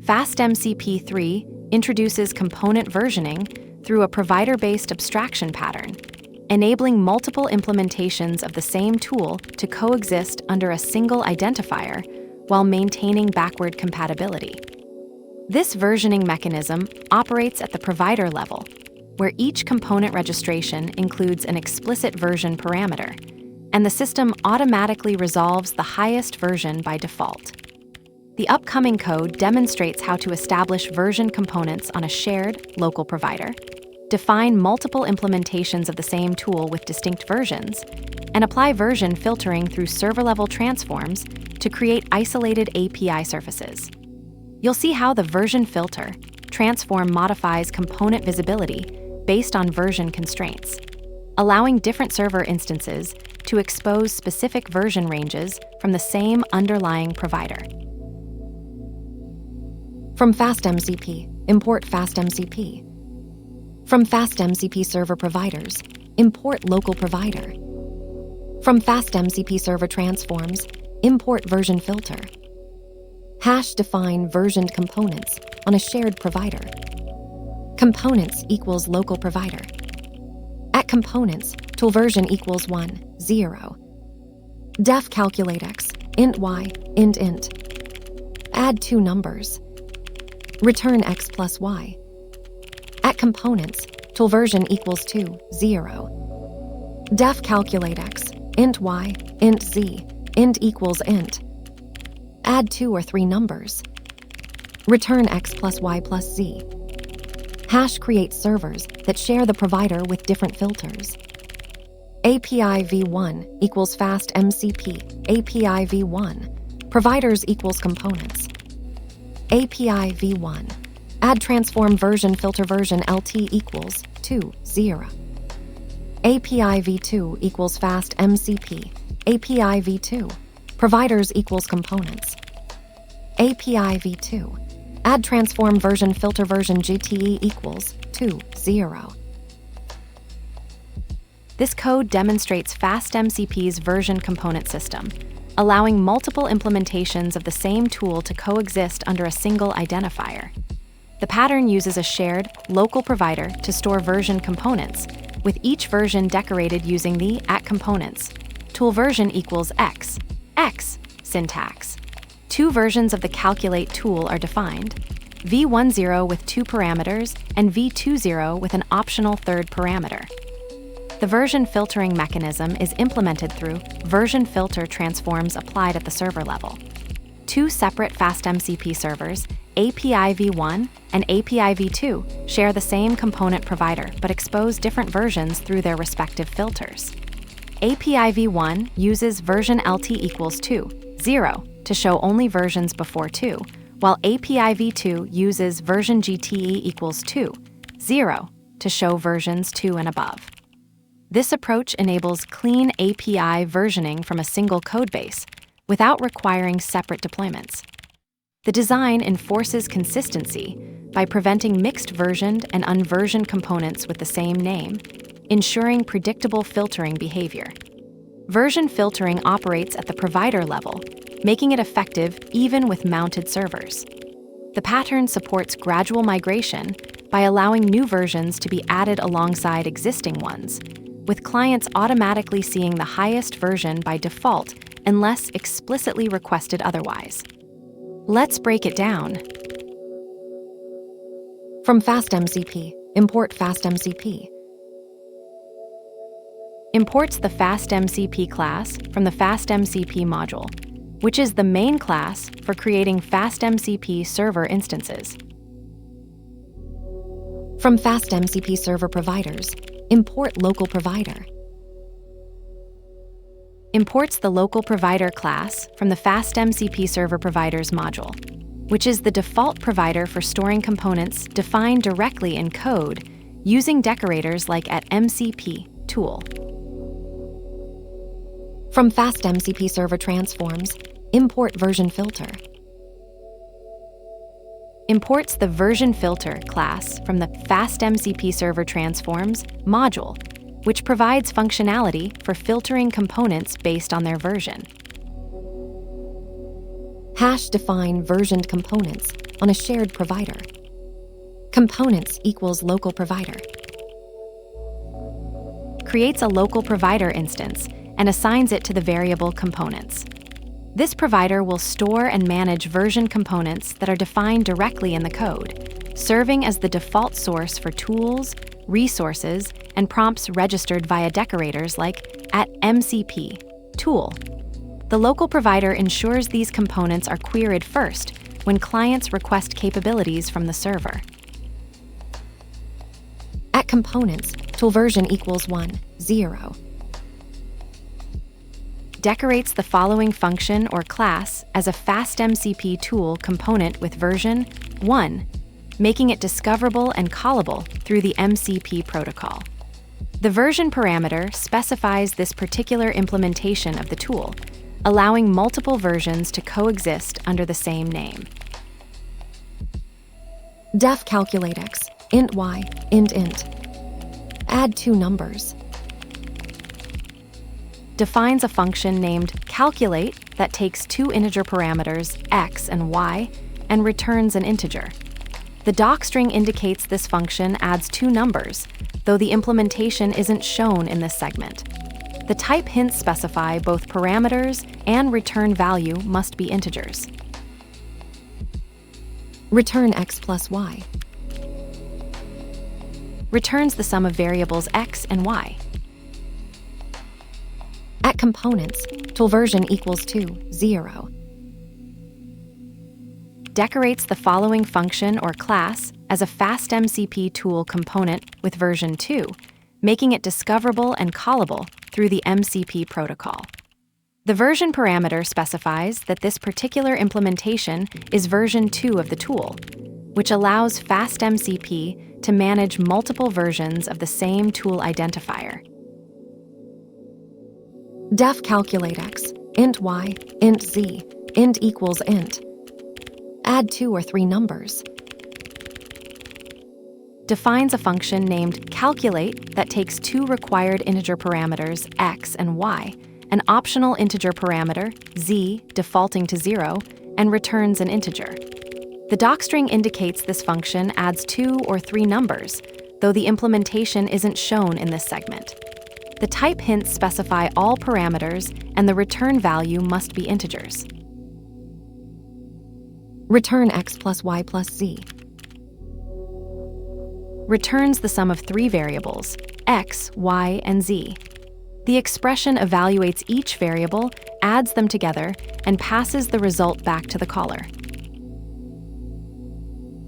FastMCP 3 introduces component versioning through a provider-based abstraction pattern, enabling multiple implementations of the same tool to coexist under a single identifier while maintaining backward compatibility. This versioning mechanism operates at the provider level, where each component registration includes an explicit version parameter, and the system automatically resolves the highest version by default. The upcoming code demonstrates how to establish version components on a shared, local provider, define multiple implementations of the same tool with distinct versions, and apply version filtering through server-level transforms to create isolated API surfaces. You'll see how the version filter transform modifies component visibility based on version constraints, allowing different server instances to expose specific version ranges from the same underlying provider. From FastMCP, import FastMCP. From FastMCP server providers, import local provider. From FastMCP server transforms, import version filter. Hash define versioned components on a shared provider. Components equals local provider. At components, tool version equals 1, 0. Def calculate x, int y, int. Add two numbers. Return x plus y. At components, tool version equals 2, 0. Def calculate x, int y, int z, int equals int. Add 2 or 3 numbers. Return x plus y plus z. Hash creates servers that share the provider with different filters. API v1 equals FastMCP, API v1. Providers equals components. API v1. Add transform version filter version LT equals 2, 0. API v2 equals FastMCP, API v2. Providers equals components. API v2. Add transform version filter version GTE equals 2, 0. This code demonstrates FastMCP's version component system, allowing multiple implementations of the same tool to coexist under a single identifier. The pattern uses a shared, local provider to store version components, with each version decorated using the @components. Tool version equals x syntax. Two versions of the calculate tool are defined, v10 with 2 parameters and v20 with an optional third parameter. The version filtering mechanism is implemented through version filter transforms applied at the server level. Two separate FastMCP servers, API v1 and API v2, share the same component provider but expose different versions through their respective filters. API v1 uses version LT equals 2, 0 to show only versions before 2, while API v2 uses version GTE equals 2, 0 to show versions 2 and above. This approach enables clean API versioning from a single codebase without requiring separate deployments. The design enforces consistency by preventing mixed versioned and unversioned components with the same name, ensuring predictable filtering behavior. Version filtering operates at the provider level, making it effective even with mounted servers. The pattern supports gradual migration by allowing new versions to be added alongside existing ones, with clients automatically seeing the highest version by default unless explicitly requested otherwise. Let's break it down. From FastMCP, import FastMCP. Imports the FastMCP class from the FastMCP module, which is the main class for creating FastMCP server instances. From FastMCP server providers, import local provider. Imports the local provider class from the FastMCP server providers module, which is the default provider for storing components defined directly in code using decorators like @MCP tool. From FastMCP server transforms, import version filter. Imports the version filter class from the FastMCP server transforms module, which provides functionality for filtering components based on their version. Hash define versioned components on a shared provider. Components equals local provider. Creates a local provider instance and assigns it to the variable components. This provider will store and manage version components that are defined directly in the code, serving as the default source for tools, resources, and prompts registered via decorators like @MCP tool. The local provider ensures these components are queried first when clients request capabilities from the server. At components, tool version equals 1, 0. Decorates the following function or class as a FastMCP tool component with version 1, making it discoverable and callable through the MCP protocol. The version parameter specifies this particular implementation of the tool, allowing multiple versions to coexist under the same name. Def calculate x, int y, int. Add 2 numbers. Defines a function named calculate that takes 2 integer parameters, x and y, and returns an integer. The docstring indicates this function adds 2 numbers, though the implementation isn't shown in this segment. The type hints specify both parameters and return value must be integers. Return x plus y. Returns the sum of variables x and y. At components, tool version equals 2, 0. Decorates the following function or class as a FastMCP tool component with version 2, making it discoverable and callable through the MCP protocol. The version parameter specifies that this particular implementation is version 2 of the tool, which allows FastMCP to manage multiple versions of the same tool identifier. Def calculate x, int y, int z, int equals int. Add 2 or 3 numbers. Defines a function named calculate that takes 2 required integer parameters, x and y, an optional integer parameter, z, defaulting to 0, and returns an integer. The docstring indicates this function adds 2 or 3 numbers, though the implementation isn't shown in this segment. The type hints specify all parameters, and the return value must be integers. Return x plus y plus z. Returns the sum of 3 variables, x, y, and z. The expression evaluates each variable, adds them together, and passes the result back to the caller.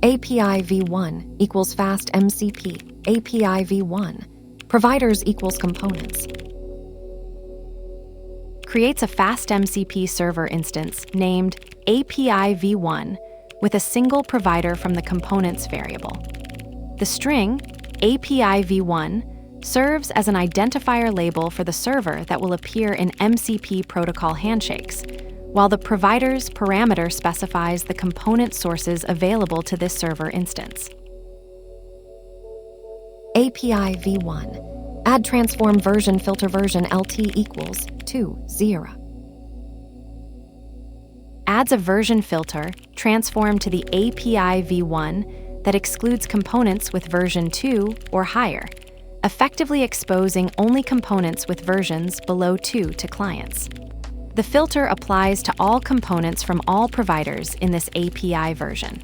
API v1 equals FastMCP, API v1. Providers equals components. Creates a FastMCP server instance named API v1 with a single provider from the components variable. The string API v1 serves as an identifier label for the server that will appear in MCP protocol handshakes, while the provider's parameter specifies the component sources available to this server instance. API v1. Add transform version filter version LT equals 2, 0. Adds a version filter transform to the API v1 that excludes components with version 2 or higher, effectively exposing only components with versions below 2 to clients. The filter applies to all components from all providers in this API version.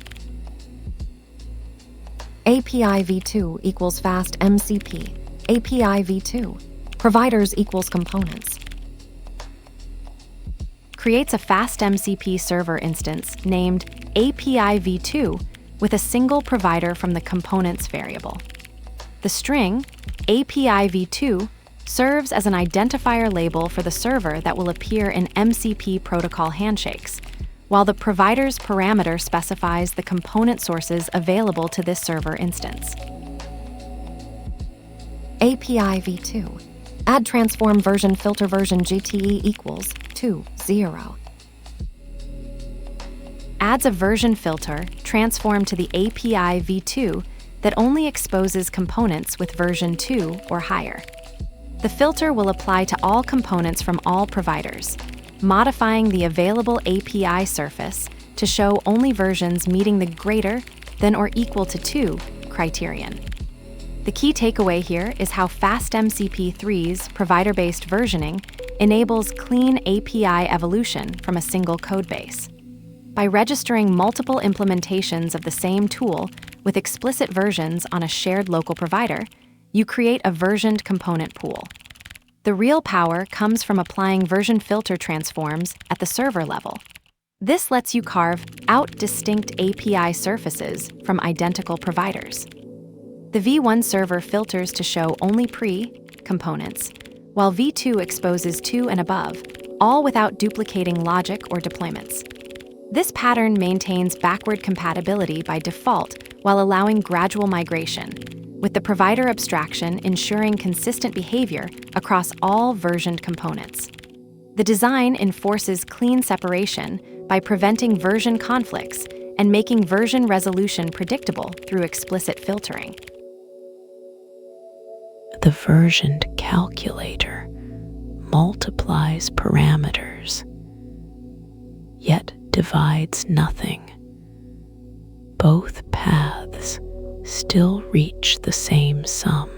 API v2 equals FastMCP, API v2. Providers equals components. Creates a FastMCP server instance named API v2 with a single provider from the components variable. The string API v2 serves as an identifier label for the server that will appear in MCP protocol handshakes, while the provider's parameter specifies the component sources available to this server instance. API v2. Add transform version filter version GTE equals 2, 0. Adds a version filter transform to the API v2 that only exposes components with version 2 or higher. The filter will apply to all components from all providers, modifying the available API surface to show only versions meeting the greater than or equal to 2 criterion. The key takeaway here is how FastMCP3's provider-based versioning enables clean API evolution from a single codebase. By registering multiple implementations of the same tool with explicit versions on a shared local provider, you create a versioned component pool. The real power comes from applying version filter transforms at the server level. This lets you carve out distinct API surfaces from identical providers. The V1 server filters to show only pre-components, while V2 exposes 2 and above, all without duplicating logic or deployments. This pattern maintains backward compatibility by default while allowing gradual migration, with the provider abstraction ensuring consistent behavior across all versioned components. The design enforces clean separation by preventing version conflicts and making version resolution predictable through explicit filtering. The versioned calculator multiplies parameters, yet divides nothing. Both paths still reach the same sum.